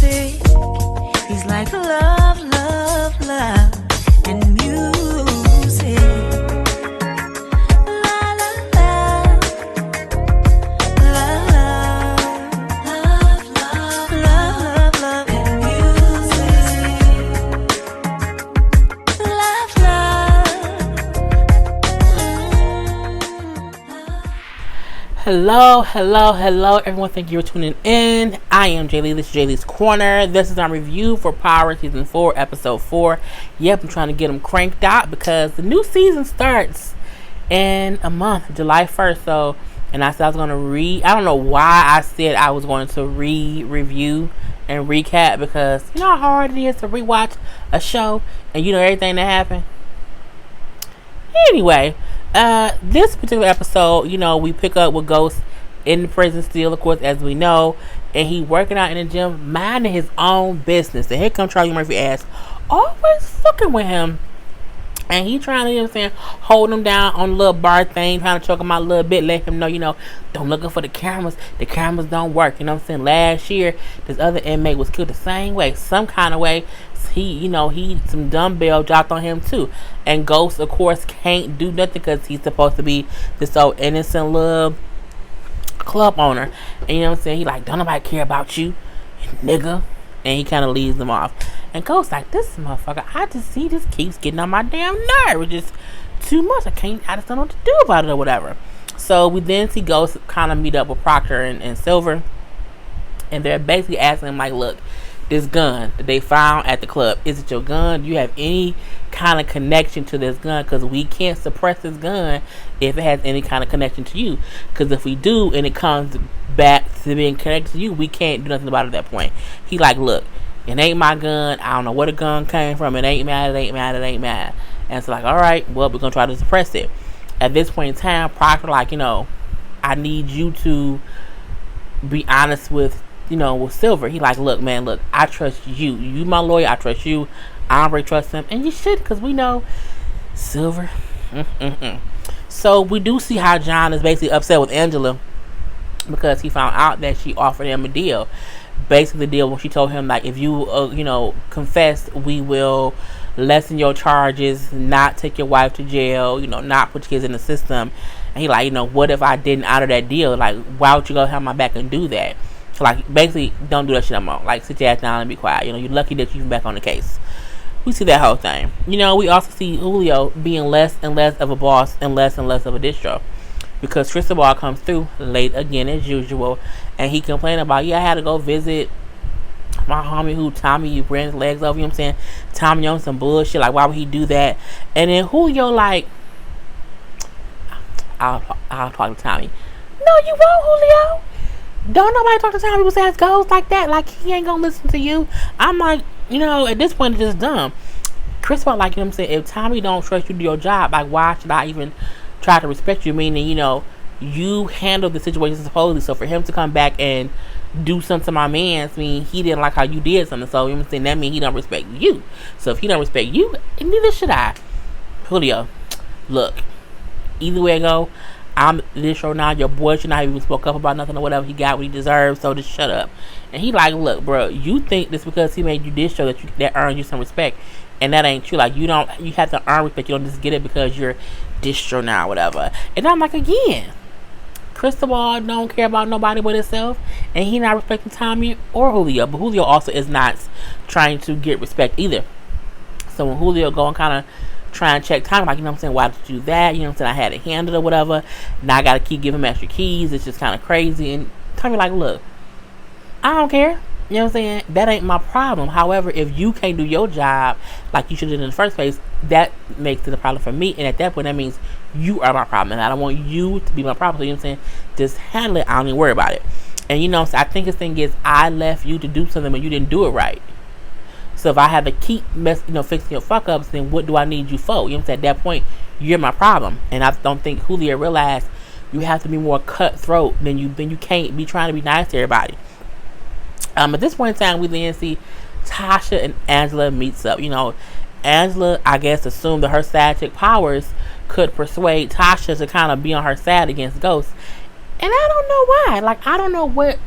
music. He's like love, love, love, and music. La la la, love, love, love, love, love, love, and music. Love, love. Hello, everyone. Thank you for tuning in. I am Jaylee. This is Jaylee's Corner. This is our review for Power Season 4, Episode 4. Yep, I'm trying to get them cranked out because the new season starts in a month, July 1st. So, and I said I was going to I don't know why I said I was going to review and recap, because you know how hard it is to rewatch a show and you know everything that happened. Anyway, this particular episode, you know, we pick up with Ghost in the prison still, of course, as we know, and he working out in the gym, minding his own business. And here comes Charlie Murphy ass, always fucking with him, and he trying to, you know what I'm saying, hold him down on a little bar thing, trying to choke him out a little bit, let him know, you know, don't looking for the cameras don't work, you know what I'm saying. Last year, this other inmate was killed the same way, some kind of way. He some dumbbell dropped on him too, and Ghost, of course, can't do nothing because he's supposed to be this old innocent little club owner, and you know what I'm saying, he like, don't nobody care about you, nigga, and he kind of leaves them off. And Ghost like, this motherfucker, he just keeps getting on my damn nerve. It's just too much. I just don't know what to do about it or whatever. So we then see Ghost kind of meet up with Proctor and Silver, and they're basically asking him like, look, this gun that they found at the club, is it your gun? Do you have any kind of connection to this gun? Because we can't suppress this gun if it has any kind of connection to you. Because if we do and it comes back to being connected to you, we can't do nothing about it at that point. He like, look, it ain't my gun. I don't know where the gun came from. It ain't mad. And it's like, all right, well, we're going to try to suppress it. At this point in time, Proctor like, you know, I need you to be honest with Silver. He like, look, man, look, I trust you. You my lawyer. I trust you. I already trust him. And you should, because we know Silver. So we do see how John is basically upset with Angela because he found out that she offered him a deal. Basically, the deal when she told him, like, if you, confess, we will lessen your charges, not take your wife to jail, not put your kids in the system. And he like, what if I didn't honor that deal? Like, why would you go have my back and do that? So, like, basically, don't do that shit no more. Like, sit your ass down and be quiet. You're lucky that you're back on the case. We see that whole thing. We also see Julio being less and less of a boss and less of a distro. Because Cristobal comes through late again as usual. And he complained about, I had to go visit my homie Tommy ran his legs over. You know what I'm saying? Tommy on some bullshit. Like, why would he do that? And then Julio like, I'll talk to Tommy. No, you won't, Julio. Don't nobody talk to Tommy who says goes like that. Like, he ain't gonna listen to you. I'm like, at this point, it's just dumb. Chris felt like, I'm saying, if Tommy don't trust you to do your job, like, why should I even try to respect you? Meaning, you handled the situation supposedly. So for him to come back and do something to my man, he didn't like how you did something. So, I'm saying, that means he don't respect you. So if he don't respect you, neither should I. Julio, look, either way it go, I'm this show now. Your boy should not even spoke up about nothing or whatever. He got what he deserves, so just shut up. And he like, look, bro, you think this because he made you this show that earned you some respect, and that ain't true. Like, you have to earn respect. You don't just get it because you're distro now or whatever. And I'm like, again, Cristobal don't care about nobody but himself, and he not respecting Tommy or Julio. But Julio also is not trying to get respect either. So when Julio go and kind of try and check Tommy, like, why did you do that? I had it handled or whatever. Now I gotta keep giving him extra keys. It's just kind of crazy. And Tommy like, look, I don't care. That ain't my problem. However, if you can't do your job like you should have in the first place, that makes it a problem for me. And at that point, that means you are my problem. And I don't want you to be my problem. So, just handle it. I don't even worry about it. And, so I think his thing is, I left you to do something, but you didn't do it right. So if I have to keep fixing your fuck ups, then what do I need you for? At that point, you're my problem. And I don't think Julio realized you have to be more cutthroat than you can't be trying to be nice to everybody. At this point in time, we then see Tasha and Angela meets up. Angela, I guess, assumed that her side chick powers could persuade Tasha to kind of be on her side against Ghost. And I don't know why. Like, I don't know what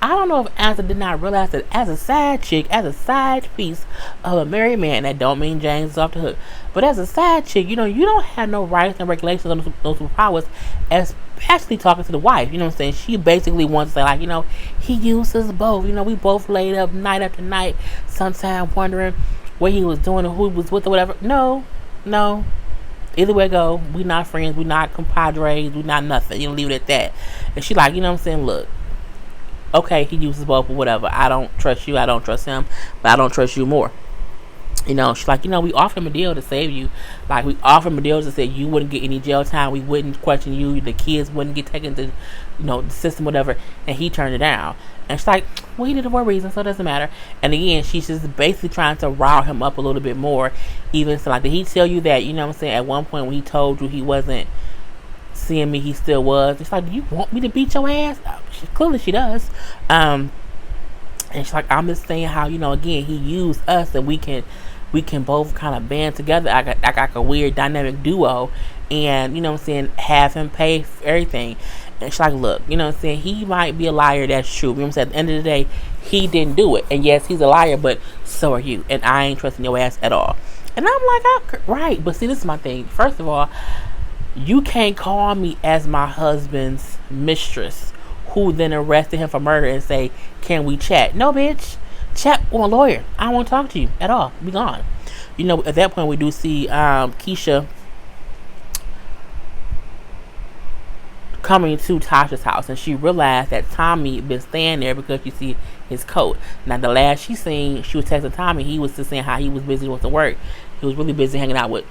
I don't know if Ansa did not realize that as a side chick, as a side piece of a married man, that don't mean James is off the hook, but as a side chick, you don't have no rights and regulations on those superpowers, especially talking to the wife. You know what I'm saying? She basically wants to say, like, he uses both. We both laid up night after night, sometimes wondering what he was doing or who he was with or whatever. No. Either way it go, we not friends, we not compadres, we not nothing. Leave it at that. And she like, look, okay, he uses both or whatever. I don't trust you, I don't trust him, but I don't trust you more. She's like, we offered him a deal to save you. Like, we offered him a deal to say you wouldn't get any jail time, we wouldn't question you, the kids wouldn't get taken to, the system, whatever. And he turned it down. And she's like, well, he did it for a reason, so it doesn't matter. And again, she's just basically trying to rile him up a little bit more. Even so, like, did he tell you that, at one point when he told you he wasn't seeing me, he still was? It's like, do you want me to beat your ass? Clearly she does. And she's like, I'm just saying how, again, he used us and we can both kind of band together. I got a weird dynamic duo, and have him pay for everything. And she's like, look, he might be a liar, that's true. At the end of the day, he didn't do it. And yes, he's a liar, but so are you. And I ain't trusting your ass at all. And I'm like, right. But see, this is my thing. First of all, you can't call me as my husband's mistress, who then arrested him for murder, and say, can we chat? No, bitch. Chat with a lawyer. I don't want to talk to you at all. Be gone. At that point, we do see Keisha coming to Tasha's house, and she realized that Tommy been staying there because you see his coat. Now, the last she seen, she was texting Tommy. He was just saying how he was busy with the work. He was really busy hanging out with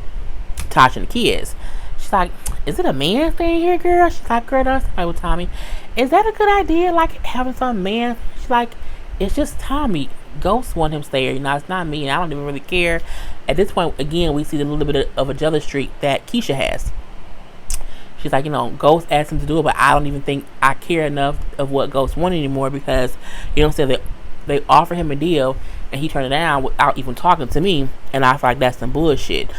Tasha and the kids. She's like, is it a man staying here, girl? She's like, girl, don't stay with Tommy. Is that a good idea, like having some man? She's like, it's just Tommy. Ghost want him to stay here. It's not me, and I don't even really care. At this point, again, we see a little bit of a jealous streak that Keisha has. She's like, Ghost asked him to do it, but I don't even think I care enough of what Ghost wanted anymore, because, they offered him a deal and he turned it down without even talking to me, and I feel like that's some bullshit.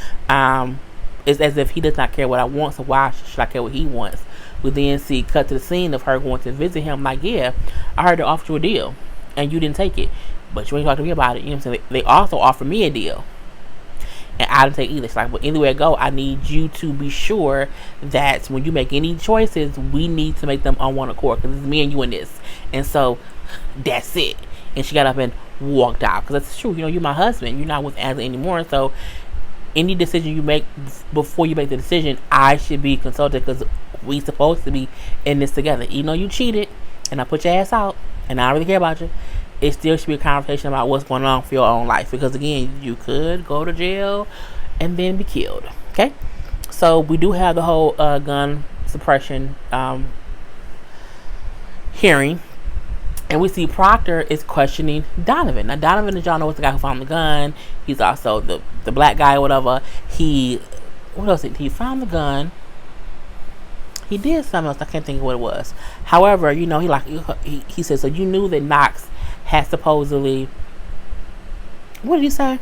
It's as if he does not care what I want, so why should I care what he wants? We then see cut to the scene of her going to visit him, like, yeah, I heard they offered you a deal and you didn't take it, but you ain't talk to me about it. They also offered me a deal and I didn't take either. It's like, well, anywhere I go, I need you to be sure that when you make any choices, we need to make them on one accord, because it's me and you in this. And so that's it. And she got up and walked out, because that's true. You're my husband. You're not with Ashley anymore. So any decision you make, before you make the decision, I should be consulted, because we supposed to be in this together. Even though you cheated and I put your ass out and I don't really care about you, it still should be a conversation about what's going on for your own life, because again, you could go to jail and then be killed. Okay, so we do have the whole gun suppression hearing, and we see Proctor is questioning Donovan. Now, Donovan, as y'all know, is the guy who found the gun. He's also the black guy or whatever. What else? He found the gun. He did something else. I can't think of what it was. However, he said, so you knew that Knox had supposedly, what did he say?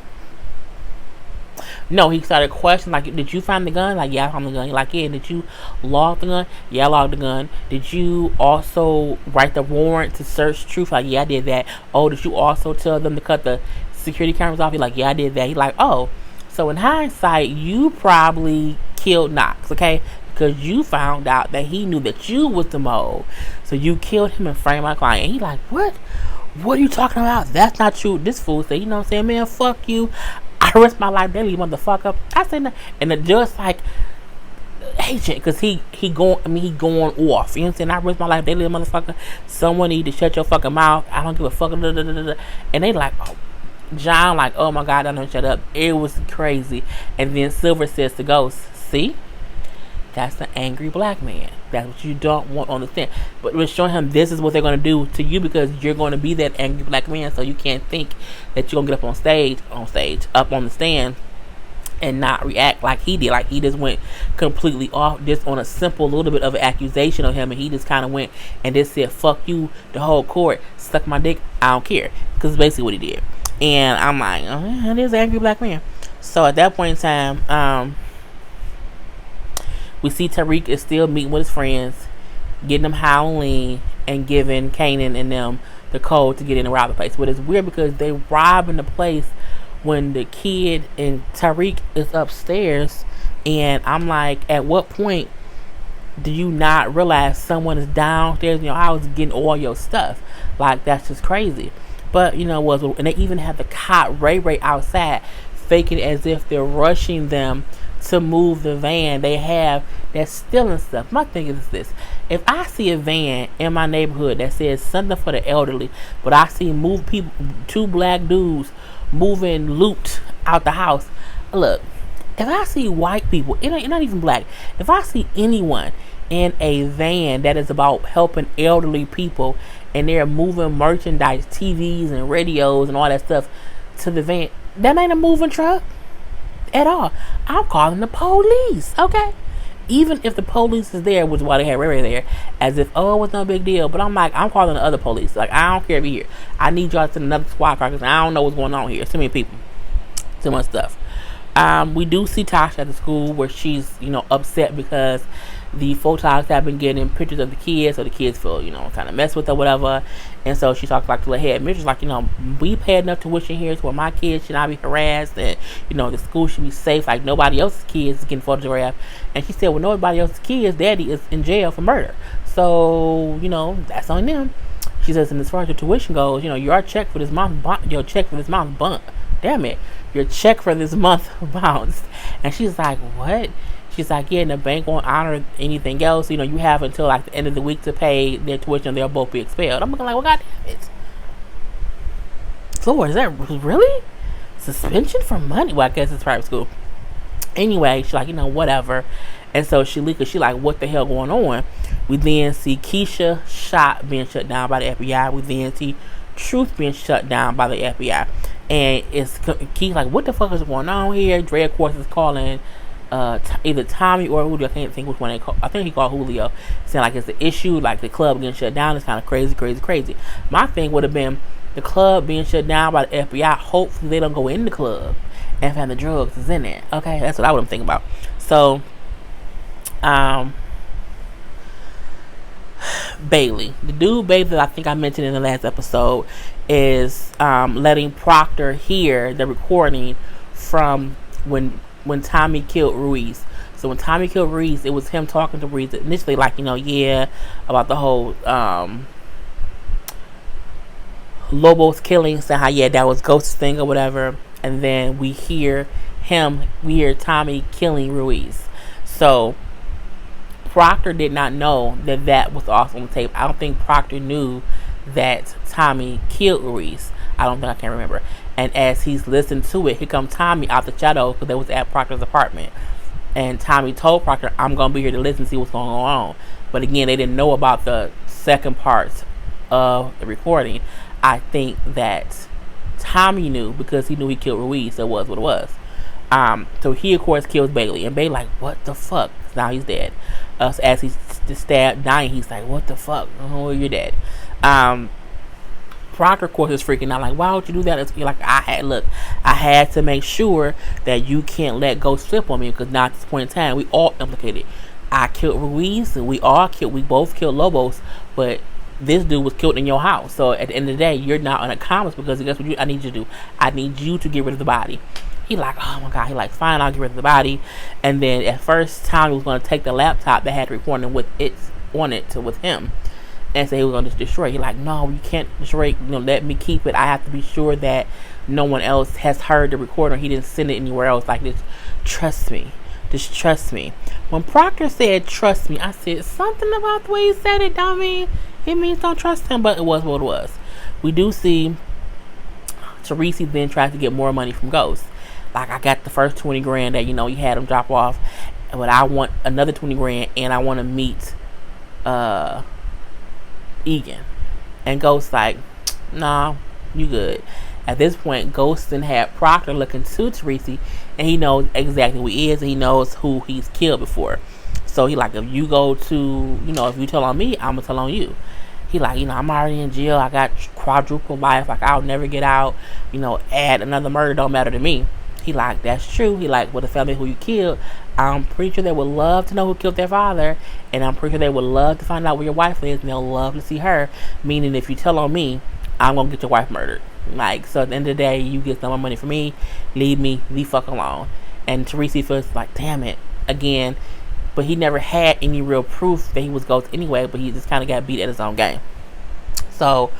No, he started questioning, like, did you find the gun? Like, yeah, I found the gun. He's like, yeah, did you log the gun? Yeah, I logged the gun. Did you also write the warrant to search truth? Like, yeah, I did that. Oh, did you also tell them to cut the security cameras off? He's like, yeah, I did that. He's like, oh, so in hindsight, you probably killed Knox, okay? Because you found out that he knew that you was the mole. So you killed him and framed my client. And he's like, what? What are you talking about? That's not true. This fool said, what I'm saying, man, fuck you. I risk my life daily, motherfucker. I said that. And the judge like, agent, because he going off. You know what I'm saying? I risk my life daily, motherfucker. Someone need to shut your fucking mouth. I don't give a fuck. And they like, oh, John like, oh my God, I don't shut up. It was crazy. And then Silver says to Ghost, see? That's an angry black man. That's what you don't want on the stand. But we're showing him this is what they're going to do to you, because you're going to be that angry black man. So you can't think that you're going to get up on the stand and not react like he did. Like, he just went completely off just on a simple little bit of an accusation of him. And he just kind of went and just said, fuck you, the whole court, suck my dick, I don't care. Because it's basically what he did. And I'm like, oh, yeah, it is an angry black man. So at that point in time, we see Tariq is still meeting with his friends, getting them Halloween, and giving Kanan and them the code to get in and rob the place. But it's weird because they robbing the place when the kid and Tariq is upstairs, and I'm like, at what point do you not realize someone is downstairs in your house getting all your stuff? Like, that's just crazy. But and they even have the cop Ray outside, faking as if they're rushing them to move the van they have that's stealing stuff. My thing is this: if I see a van in my neighborhood that says something for the elderly, but I see two black dudes moving loot out the house, look. If I see white people, it ain't not even black. If I see anyone in a van that is about helping elderly people and they're moving merchandise, TVs and radios and all that stuff to the van, that ain't a moving truck at all. I'm calling the police, okay? Even if the police is there, which is why they had Ray there, as if, oh, it was no big deal. But I'm like, I'm calling the other police. Like, I don't care if you're here. I need y'all to send another SWAT car because I don't know what's going on here. Too many people. Too much stuff. We do see Tasha at the school where she's, upset because the photogs have been getting pictures of the kids, so the kids feel, kind of mess with her, whatever. And so she talks like to the head mistress, like, we pay enough tuition here to where my kids should not be harassed, and the school should be safe, like nobody else's kids is getting photographed. And she said, well, nobody else's kids, daddy is in jail for murder, so that's on them. She says, and as far as your tuition goes, your check for this month, damn it, your check for this month bounced. And she's like, what? She's like, yeah, and the bank won't honor anything else. You have until like the end of the week to pay their tuition. They'll both be expelled. I'm looking like, well, God damn it. Lord, is that really suspension for money? Well, I guess it's private school. Anyway, she's like, whatever. And so she like, what the hell going on? We then see Keisha shot being shut down by the FBI. We then see Truth being shut down by the FBI. And it's Keith like, what the fuck is going on here? Dre, of course, is calling either Tommy or Julio. I can't think which one they call. I think he called Julio, saying like it's the issue, like the club getting shut down. It's kind of crazy. My thing would have been the club being shut down by the FBI. Hopefully they don't go in the club and find the drugs is in it. Okay, that's what I would have thinking about. So, Bailey, the dude Bailey that I think I mentioned in the last episode, is letting Proctor hear the recording from when Tommy killed Ruiz. So when Tommy killed Ruiz, it was him talking to Ruiz initially, like, about the whole Lobo's killing, saying how that was Ghost's thing or whatever. And then we hear Tommy killing Ruiz. So Proctor did not know that was off on the tape. I don't think Proctor knew that Tommy killed Ruiz. I can't remember. And as he's listening to it, here comes Tommy out the shadow because they was at Proctor's apartment. And Tommy told Proctor, I'm going to be here to listen, see what's going on. But again, they didn't know about the second part of the recording. I think that Tommy knew because he knew he killed Ruiz, so it was what it was. So he, of course, kills Bailey. And Bailey like, what the fuck? Now he's dead. As he's stabbed, dying, he's like, what the fuck? Oh, you're dead. Proctor, of course, is freaking out. Like, why would you do that? It's like, I had to make sure that you can't let Ghost flip on me because now at this point in time, we all implicated. I killed Ruiz, and we both killed Lobos, but this dude was killed in your house. So at the end of the day, you're not an accomplice because guess what I need you to do? I need you to get rid of the body. He like, oh my God. He like, fine, I'll get rid of the body. And then at first, Tommy was going to take the laptop that had recording with it on it with him and say he was going to destroy it. He like, no, you can't destroy it. Let me keep it. I have to be sure that no one else has heard the recording. He didn't send it anywhere else. Like, this, trust me. Just trust me. When Proctor said trust me, I said something about the way he said it, dummy. It means don't trust him, but it was what it was. We do see Tariq then tries to get more money from Ghost. Like, I got the first 20 grand that, he had him drop off, but I want another 20 grand and I want to meet Egan. And Ghost like, nah, you good. At this point, Ghost then had Proctor looking to Tariq, and he knows exactly who he is, and he knows who he's killed before. So he like, if you go to, if you tell on me, I'm gonna tell on you. He like, I'm already in jail. I got quadruple life. Like, I'll never get out. Add another murder don't matter to me. He like, that's true. He like, well, the family who you killed, I'm pretty sure they would love to know who killed their father, and I'm pretty sure they would love to find out where your wife is, and they'll love to see her. Meaning, if you tell on me, I'm gonna get your wife murdered. Like, so at the end of the day, you get some more money from me, leave me the fuck alone. And Tariq feels like, damn it, again. But he never had any real proof that he was ghost anyway, but he just kind of got beat at his own game. So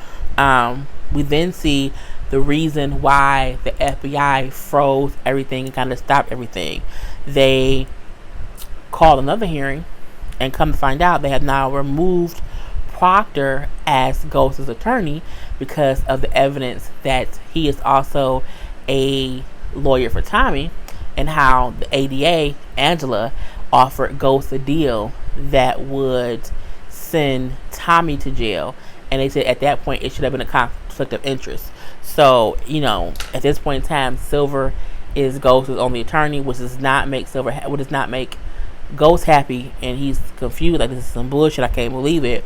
we then see the reason why the FBI froze everything and kind of stopped everything. They called another hearing, and come to find out, they have now removed Proctor as Ghost's attorney because of the evidence that he is also a lawyer for Tommy, and how the ADA, Angela, offered Ghost a deal that would send Tommy to jail. And they said at that point it should have been a conflict of interest. So, at this point in time, Silver is Ghost's only attorney, which does not make Ghost happy, and he's confused, like, this is some bullshit, I can't believe it.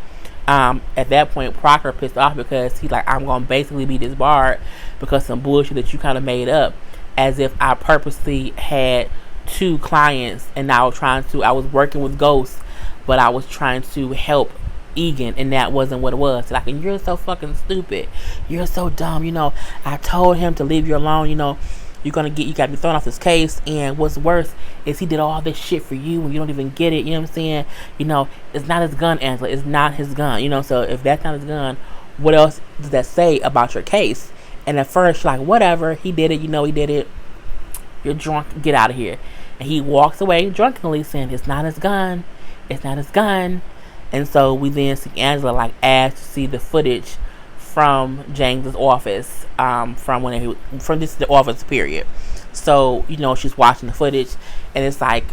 At that point, Proctor pissed off because he's like, I'm gonna basically be disbarred because some bullshit that you kind of made up, as if I purposely had 2 clients and I was working with Ghost, but I was trying to help Egan, and that wasn't what it was. Like, and you're so fucking stupid, you're so dumb, I told him to leave you alone, you got to be thrown off this case, and what's worse is he did all this shit for you and you don't even get it, you know what I'm saying? It's not his gun, Angela, it's not his gun, so if that's not his gun, what else does that say about your case? And at first, like, whatever, he did it, he did it, you're drunk, get out of here. And he walks away drunkenly saying, it's not his gun, it's not his gun. And so we then see Angela, like, asked to see the footage from James's office, from this is the office period. So, she's watching the footage, and it's like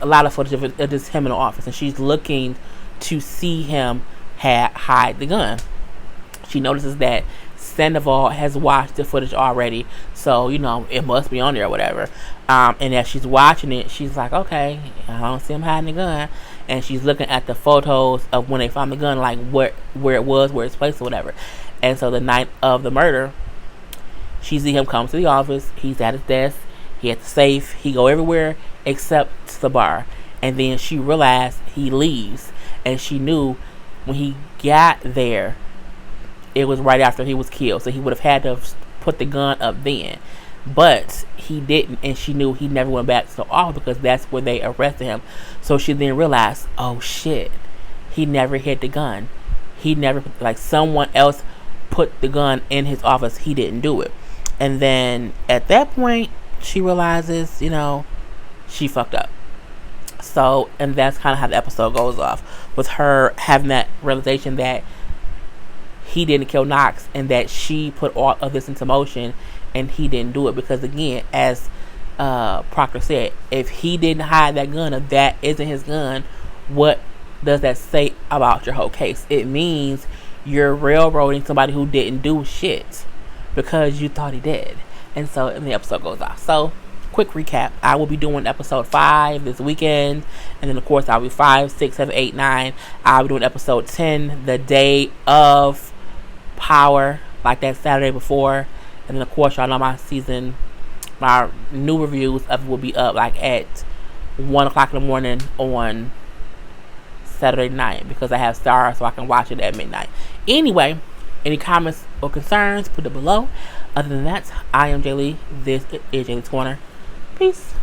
a lot of footage of just him in the office, and she's looking to see him hide the gun. She notices that Sandoval has watched the footage already, so it must be on there or whatever. And as she's watching it, she's like, okay, I don't see him hiding the gun. And she's looking at the photos of when they found the gun, like where it was, where it's placed or whatever. And so the night of the murder, she see him come to the office. He's at his desk. He at the safe. He go everywhere except to the bar. And then she realized he leaves, and she knew when he got there, it was right after he was killed. So he would have had to put the gun up then. But he didn't, and she knew he never went back to the office because that's where they arrested him. So she then realized, oh shit, he never hid the gun. He never, like, someone else put the gun in his office. He didn't do it. And then at that point, she realizes, she fucked up. So, and that's kind of how the episode goes off, with her having that realization that he didn't kill Knox, and that she put all of this into motion, and he didn't do it. Because again, as Proctor said, if he didn't hide that gun, if that isn't his gun, what does that say about your whole case? It means you're railroading somebody who didn't do shit because you thought he did. And so, and the episode goes off. So, quick recap. I will be doing episode 5 this weekend. And then, of course, I'll be 5, 6, 7, 8, 9. I'll be doing episode 10 the day of Power, like that Saturday before. And then, of course, y'all know my new reviews of it will be up like at 1 o'clock in the morning on Saturday night, because I have Starz, so I can watch it at midnight. Anyway, any comments or concerns, put it below. Other than that, I am Jay Lee. This is Jay Lee's Corner. Peace.